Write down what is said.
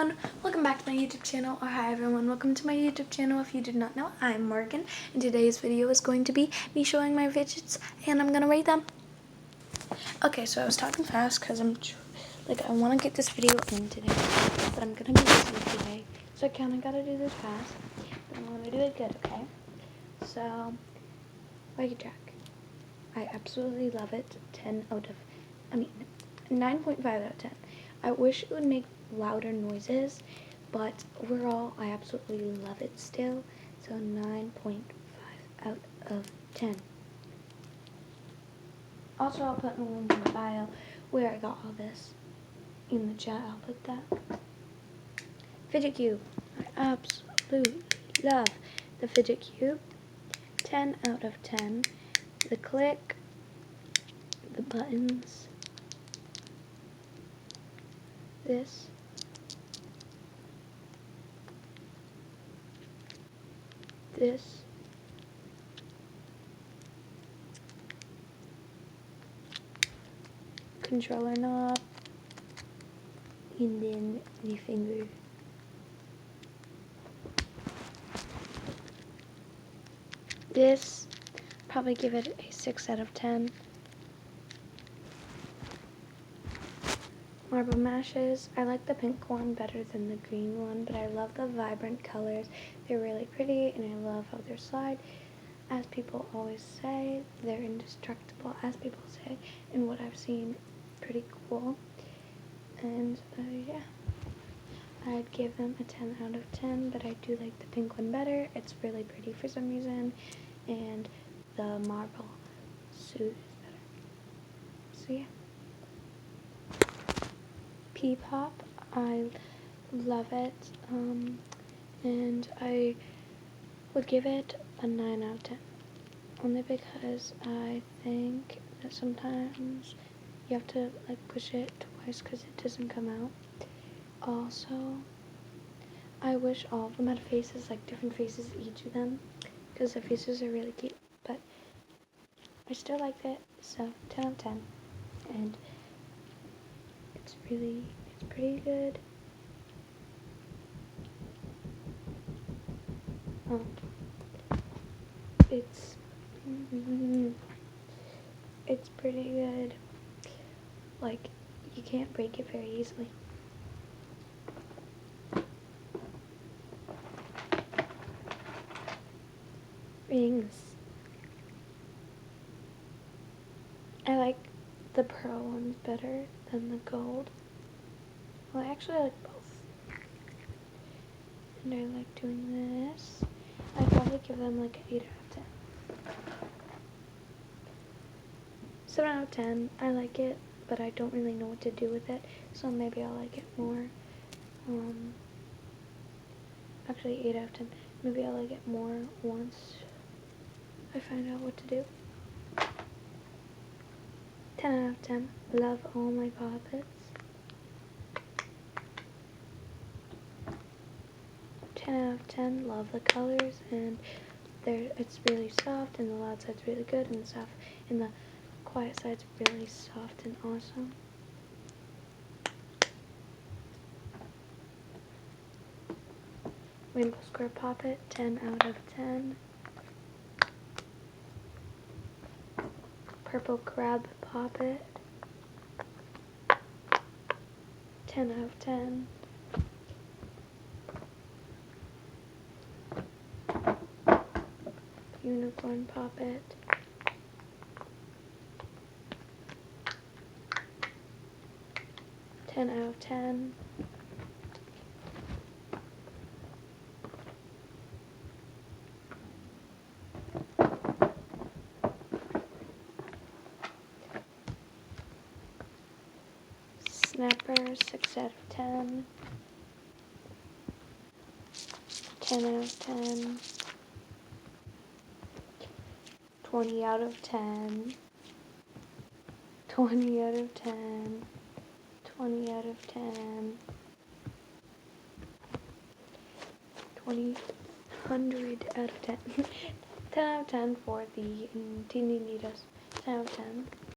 everyone, welcome back to my YouTube channel, or hi everyone, welcome to my YouTube channel. If you did not know, I'm Morgan, and today's video is going to be me showing my fidgets, and I'm gonna rate them. Okay, so I was talking fast because I want to get this video in today, but I'm gonna be busy today, so I kinda gotta do this fast, but I'm gonna do it good, okay? So, Lucky Jack, I absolutely love it. 9.5 out of 10. I wish it would make louder noises, but overall I absolutely love it still, so 9.5 out of 10. Also, I'll put a link in the bio where I got all this. In the chat, I'll put that. Fidget cube. I absolutely love the fidget cube. 10 out of 10. The click, the buttons, this, controller knob, and then the finger. This, probably give it a 6 out of 10. Marble mashes, I like the pink one better than the green one, but I love the vibrant colors. They're really pretty, and I love how they slide. As people always say, they're indestructible, as people say, and what I've seen, pretty cool. And yeah, I'd give them a 10 out of 10, but I do like the pink one better. It's really pretty for some reason, and the marble suit is better. So yeah. P-pop, I love it, and I would give it a 9 out of 10, only because I think that sometimes you have to push it twice because it doesn't come out. Also, I wish all of them had faces, different faces, each of them, because the faces are really cute, but I still liked it, so 10 out of 10, and it's pretty good. It's pretty good. You can't break it very easily. Rings. I like the pearl ones better than the gold. Well, I actually like both. And I like doing this. I'd probably give them an 8 out of 10. 7 out of 10. I like it, but I don't really know what to do with it, so maybe I'll like it more. Actually 8 out of 10. Maybe I'll like it more once I find out what to do. 10 out of 10. Love all my puppets. 10 out of 10. Love the colors, and it's really soft, and the loud side's really good, and the quiet side's really soft and awesome. Rainbow Square Poppet, 10 out of 10. Purple Crab Poppet, 10 out of 10. Unicorn Poppet, 10 out of 10. Snapper, 6 out of 10. 10 out of 10. 20 out of 10. 20 out of 10. 20 out of 10. 100 out of 10. 10 out of 10 for the Teeny Neatos. 10 out of 10.